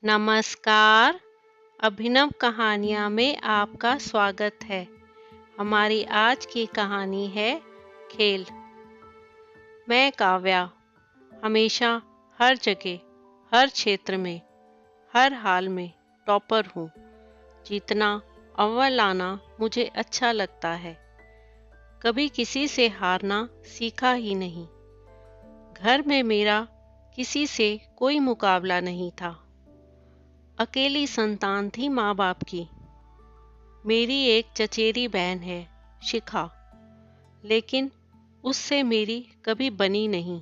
नमस्कार। अभिनव कहानियाँ में आपका स्वागत है। हमारी आज की कहानी है खेल। मैं काव्या हमेशा हर जगह, हर क्षेत्र में, हर हाल में टॉपर हूँ। जीतना, अव्वल आना मुझे अच्छा लगता है। कभी किसी से हारना सीखा ही नहीं। घर में मेरा किसी से कोई मुकाबला नहीं था। अकेली संतान थी माँ बाप की। मेरी एक चचेरी बहन है, शिखा, लेकिन उससे मेरी कभी बनी नहीं।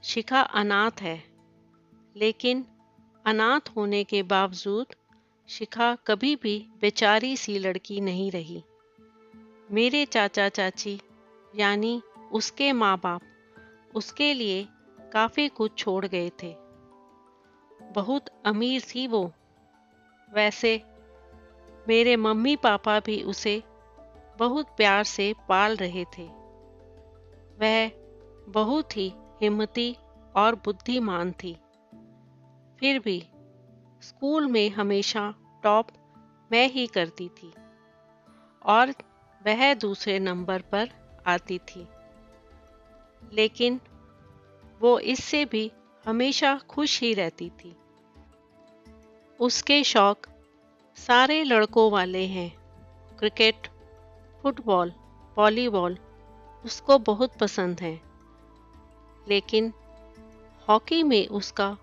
शिखा अनाथ है, लेकिन अनाथ होने के बावजूद शिखा कभी भी बेचारी सी लड़की नहीं रही। मेरे चाचा चाची यानी उसके माँ बाप उसके लिए काफ़ी कुछ छोड़ गए थे। बहुत अमीर थी वो। वैसे मेरे मम्मी पापा भी उसे बहुत प्यार से पाल रहे थे। वह बहुत ही हिम्मती और बुद्धिमान थी। फिर भी स्कूल में हमेशा टॉप मैं ही करती थी और वह दूसरे नंबर पर आती थी। लेकिन वो इससे भी हमेशा खुश ही रहती थी। उसके शौक सारे लड़कों वाले हैं। क्रिकेट, फुटबॉल, वॉलीबॉल उसको बहुत पसंद है। लेकिन हॉकी में उसका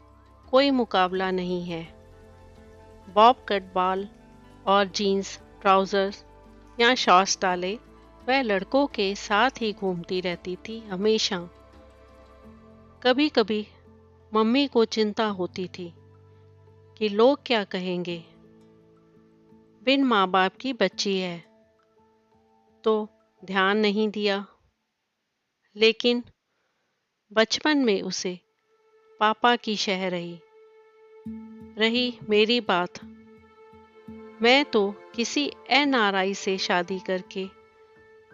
कोई मुकाबला नहीं है। बॉब कट बाल और जीन्स, ट्राउजर्स या शॉर्ट्स डाले वह लड़कों के साथ ही घूमती रहती थी हमेशा। कभी कभी मम्मी को चिंता होती थी कि लोग क्या कहेंगे, बिन माँ बाप की बच्ची है, तो ध्यान नहीं दिया। लेकिन बचपन में उसे पापा की शह रही मेरी बात। मैं तो किसी एनआरआई से शादी करके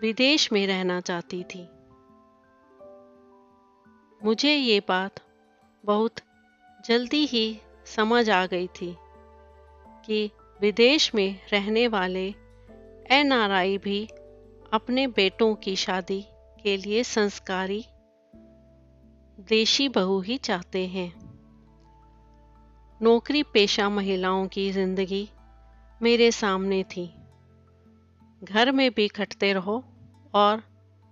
विदेश में रहना चाहती थी। मुझे ये बात बहुत जल्दी ही समझ आ गई थी कि विदेश में रहने वाले एनआरआई भी अपने बेटों की शादी के लिए संस्कारी देशी बहू ही चाहते हैं। नौकरी पेशा महिलाओं की जिंदगी मेरे सामने थी। घर में भी खटते रहो और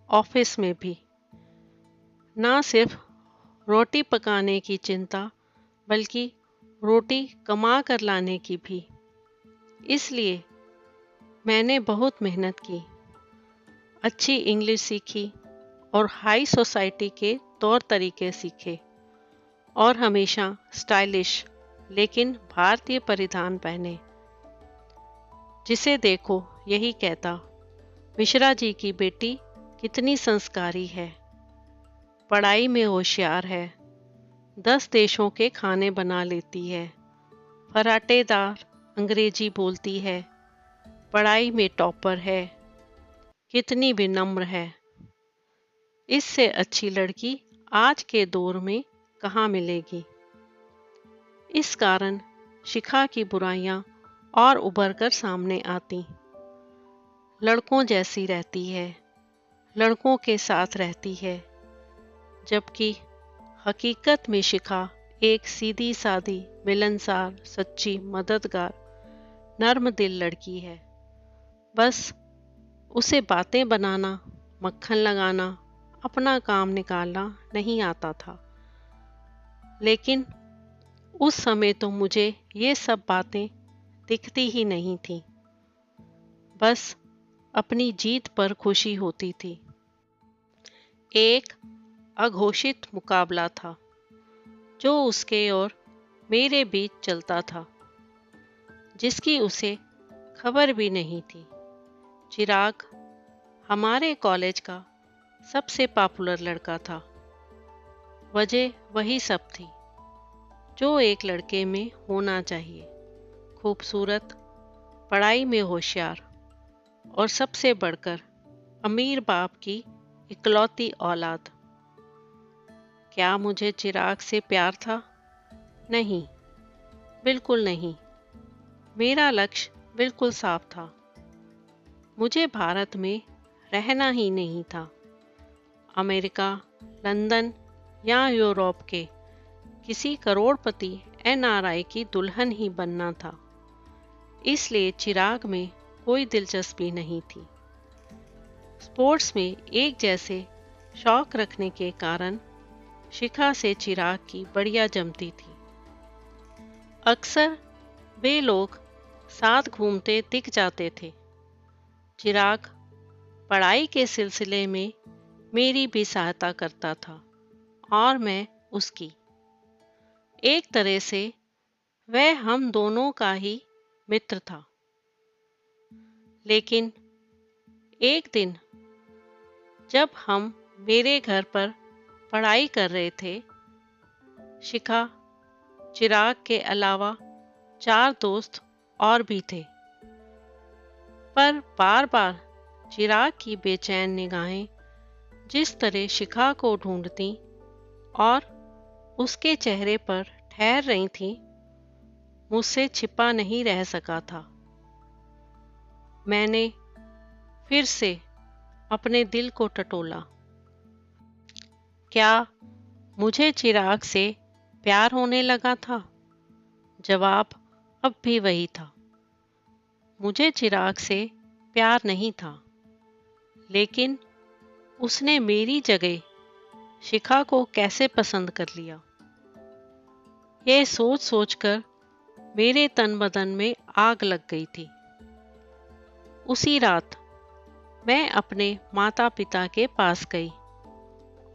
ऑफिस में भी। ना सिर्फ रोटी पकाने की चिंता, बल्कि रोटी कमा कर लाने की भी। इसलिए मैंने बहुत मेहनत की, अच्छी इंग्लिश सीखी और हाई सोसाइटी के तौर तरीके सीखे और हमेशा स्टाइलिश लेकिन भारतीय परिधान पहने। जिसे देखो यही कहता, मिश्रा जी की बेटी कितनी संस्कारी है, पढ़ाई में होशियार है, 10 देशों के खाने बना लेती है, फराटेदार अंग्रेजी बोलती है, पढ़ाई में टॉपर है, कितनी विनम्र है। इससे अच्छी लड़की आज के दौर में कहाँ मिलेगी। इस कारण शिखा की बुराइयां और उभर कर सामने आती। लड़कों जैसी रहती है, लड़कों के साथ रहती है, जबकि हकीकत में शिखा एक सीधी सादी, मिलनसार, सच्ची, मददगार, नर्म दिल लड़की है। बस उसे बातें बनाना, मक्खन लगाना, अपना काम निकालना नहीं आता था। लेकिन उस समय तो मुझे ये सब बातें दिखती ही नहीं थी। बस अपनी जीत पर खुशी होती थी। एक अघोषित मुकाबला था जो उसके और मेरे बीच चलता था, जिसकी उसे खबर भी नहीं थी। चिराग हमारे कॉलेज का सबसे पॉपुलर लड़का था। वजह वही सब थी जो एक लड़के में होना चाहिए। खूबसूरत, पढ़ाई में होशियार और सबसे बढ़कर अमीर बाप की इकलौती औलाद। क्या मुझे चिराग से प्यार था? नहीं, बिल्कुल नहीं। मेरा लक्ष्य बिल्कुल साफ था। मुझे भारत में रहना ही नहीं था। अमेरिका, लंदन या यूरोप के किसी करोड़पति एनआरआई की दुल्हन ही बनना था। इसलिए चिराग में कोई दिलचस्पी नहीं थी। स्पोर्ट्स में एक जैसे शौक रखने के कारण शिखा से चिराग की बढ़िया जमती थी। अक्सर वे लोग साथ घूमते दिख जाते थे। चिराग पढ़ाई के सिलसिले में मेरी भी सहायता करता था और मैं उसकी। एक तरह से वह हम दोनों का ही मित्र था। लेकिन एक दिन जब हम मेरे घर पर पढ़ाई कर रहे थे, शिखा, चिराग के अलावा 4 दोस्त और भी थे। पर बार बार चिराग की बेचैन निगाहें जिस तरह शिखा को ढूंढती और उसके चेहरे पर ठहर रही थीं, मुझसे छिपा नहीं रह सका था। मैंने फिर से अपने दिल को टटोला। क्या मुझे चिराग से प्यार होने लगा था? जवाब अब भी वही था। मुझे चिराग से प्यार नहीं था, लेकिन उसने मेरी जगह शिखा को कैसे पसंद कर लिया, यह सोच सोचकर मेरे तन बदन में आग लग गई थी। उसी रात मैं अपने माता पिता के पास गई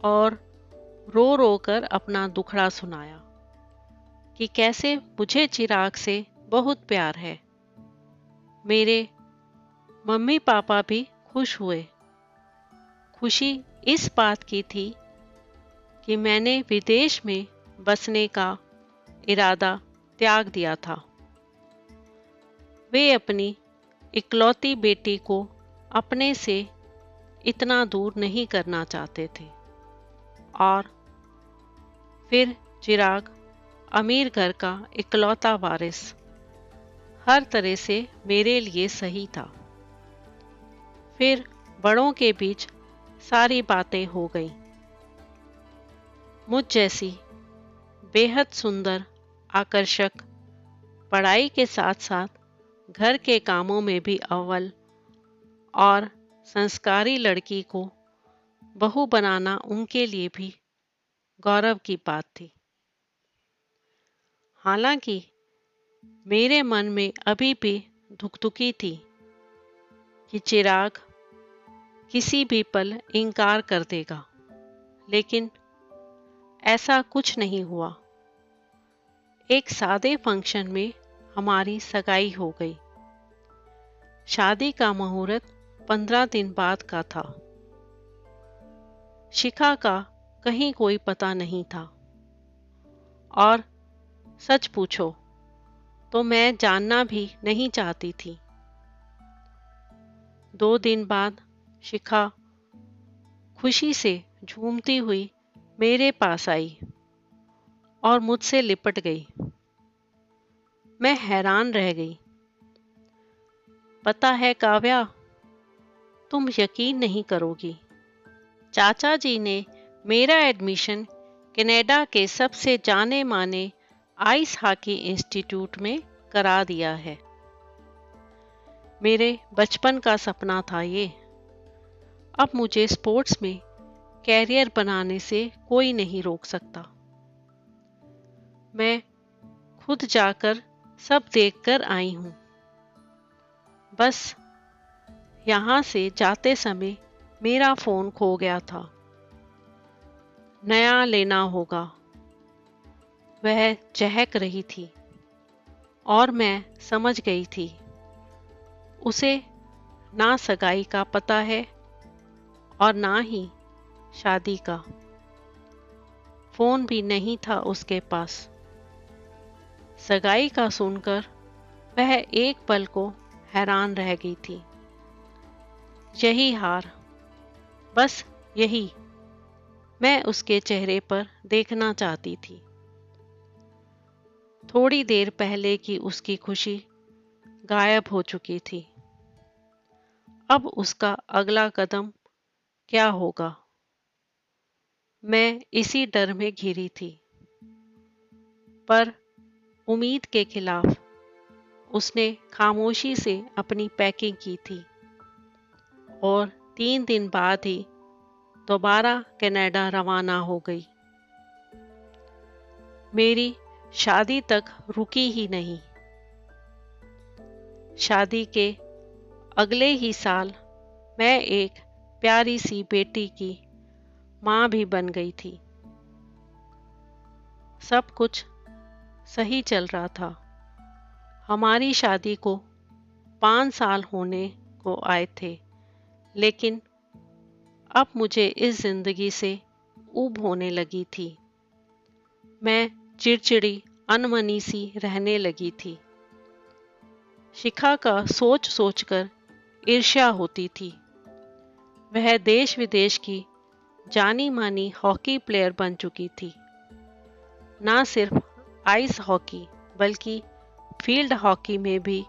और रो रो कर अपना दुखड़ा सुनाया कि कैसे मुझे चिराग से बहुत प्यार है। मेरे मम्मी पापा भी खुश हुए। खुशी इस बात की थी कि मैंने विदेश में बसने का इरादा त्याग दिया था। वे अपनी इकलौती बेटी को अपने से इतना दूर नहीं करना चाहते थे। और फिर चिराग अमीर घर का इकलौता वारिस हर तरह से मेरे लिए सही था। फिर बड़ों के बीच सारी बातें हो गईं। मुझ जैसी बेहद सुंदर, आकर्षक, पढ़ाई के साथ साथ घर के कामों में भी अव्वल और संस्कारी लड़की को बहू बनाना उनके लिए भी गौरव की बात थी। हालांकि मेरे मन में अभी भी धुकधुकी थी कि चिराग किसी भी पल इनकार कर देगा, लेकिन ऐसा कुछ नहीं हुआ। एक सादे फंक्शन में हमारी सगाई हो गई। शादी का मुहूर्त 15 दिन बाद का था। शिखा का कहीं कोई पता नहीं था, और सच पूछो तो मैं जानना भी नहीं चाहती थी। 2 दिन बाद शिखा खुशी से झूमती हुई मेरे पास आई और मुझसे लिपट गई। मैं हैरान रह गई। पता है काव्या, तुम यकीन नहीं करोगी, चाचा जी ने मेरा एडमिशन कनाडा के सबसे जाने माने आइस हॉकी इंस्टीट्यूट में करा दिया है। मेरे बचपन का सपना था ये। अब मुझे स्पोर्ट्स में कैरियर बनाने से कोई नहीं रोक सकता। मैं खुद जाकर सब देखकर आई हूँ। बस यहाँ से जाते समय मेरा फोन खो गया था। नया लेना होगा। वह चहक रही थी और मैं समझ गई थी उसे ना सगाई का पता है और ना ही शादी का। फोन भी नहीं था उसके पास। सगाई का सुनकर वह एक पल को हैरान रह गई थी। यही हार, बस यही मैं उसके चेहरे पर देखना चाहती थी। थोड़ी देर पहले की उसकी खुशी गायब हो चुकी थी। अब उसका अगला कदम क्या होगा? मैं इसी डर में घिरी थी। पर उम्मीद के खिलाफ उसने खामोशी से अपनी पैकिंग की थी और 3 दिन बाद ही दोबारा कनाडा रवाना हो गई। मेरी शादी तक रुकी ही नहीं। शादी के अगले ही साल मैं एक प्यारी सी बेटी की माँ भी बन गई थी। सब कुछ सही चल रहा था। हमारी शादी को 5 साल होने को आए थे, लेकिन अब मुझे इस जिंदगी से ऊब होने लगी थी। मैं चिड़चिड़ी, अनमनी सी रहने लगी थी। शिखा का सोच सोचकर ईर्ष्या होती थी। वह देश विदेश की जानी मानी हॉकी प्लेयर बन चुकी थी। ना सिर्फ आइस हॉकी बल्कि फील्ड हॉकी में भी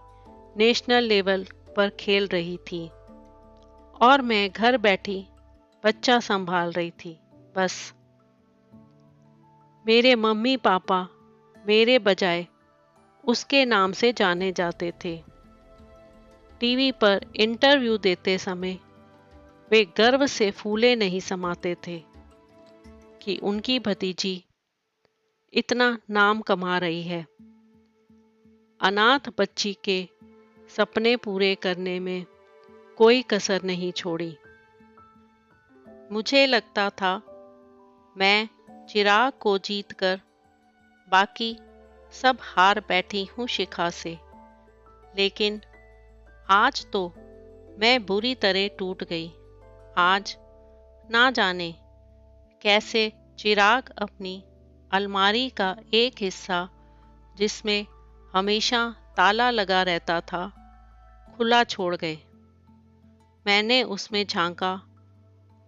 नेशनल लेवल पर खेल रही थी और मैं घर बैठी बच्चा संभाल रही थी। बस मेरे मम्मी पापा मेरे बजाय उसके नाम से जाने जाते थे। टीवी पर इंटरव्यू देते समय वे गर्व से फूले नहीं समाते थे कि उनकी भतीजी इतना नाम कमा रही है। अनाथ बच्ची के सपने पूरे करने में कोई कसर नहीं छोड़ी। मुझे लगता था मैं चिराग को जीतकर बाकी सब हार बैठी हूँ शिखा से, लेकिन आज तो मैं बुरी तरह टूट गई। आज ना जाने कैसे चिराग अपनी अलमारी का एक हिस्सा, जिसमें हमेशा ताला लगा रहता था, खुला छोड़ गए। मैंने उसमें झांका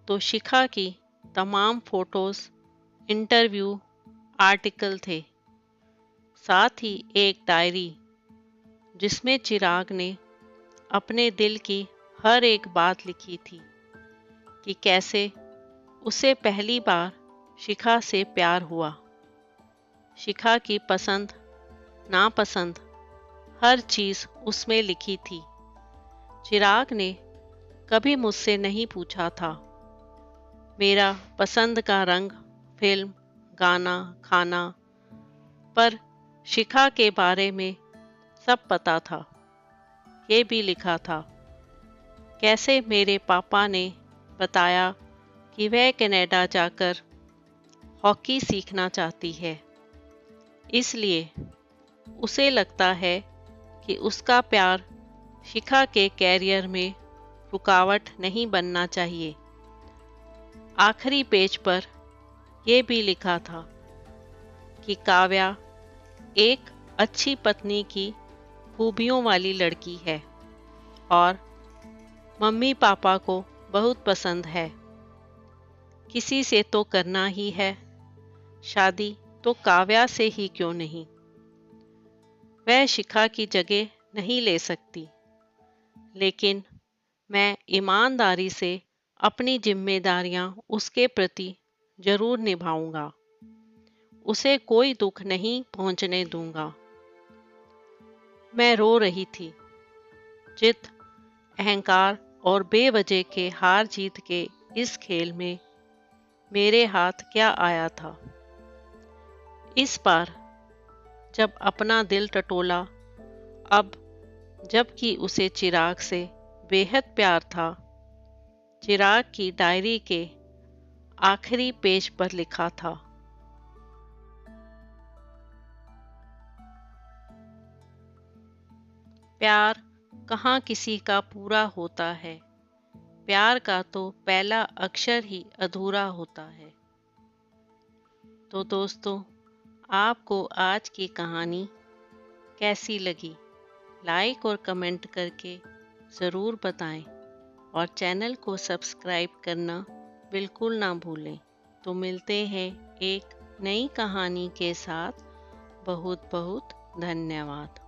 तो शिखा की तमाम फोटोज, इंटरव्यू, आर्टिकल थे। साथ ही एक डायरी जिसमें चिराग ने अपने दिल की हर एक बात लिखी थी कि कैसे उसे पहली बार शिखा से प्यार हुआ। शिखा की पसंद नापसंद हर चीज़ उसमें लिखी थी। चिराग ने कभी मुझसे नहीं पूछा था मेरा पसंद का रंग, फिल्म, गाना, खाना, पर शिखा के बारे में सब पता था। ये भी लिखा था कैसे मेरे पापा ने बताया कि वह कनाडा जाकर हॉकी सीखना चाहती है, इसलिए उसे लगता है कि उसका प्यार शिखा के कैरियर में रुकावट नहीं बनना चाहिए। आखिरी पेज पर यह भी लिखा था कि काव्या एक अच्छी पत्नी की खूबियों वाली लड़की है और मम्मी पापा को बहुत पसंद है। किसी से तो करना ही है, शादी तो काव्या से ही क्यों नहीं। वह शिखा की जगह नहीं ले सकती, लेकिन मैं ईमानदारी से अपनी जिम्मेदारियां उसके प्रति जरूर निभाऊंगा। उसे कोई दुख नहीं पहुंचने दूंगा। मैं रो रही थी। जिद, अहंकार और बेवजह के हार जीत के इस खेल में मेरे हाथ क्या आया था। इस बार जब अपना दिल टटोला, अब जबकि उसे चिराग से बेहद प्यार था, चिराग की डायरी के आखिरी पेज पर लिखा था, प्यार कहाँ किसी का पूरा होता है, प्यार का तो पहला अक्षर ही अधूरा होता है। तो दोस्तों, आपको आज की कहानी कैसी लगी? लाइक और कमेंट करके ज़रूर बताएं और चैनल को सब्सक्राइब करना बिल्कुल ना भूलें। तो मिलते हैं एक नई कहानी के साथ बहुत बहुत धन्यवाद।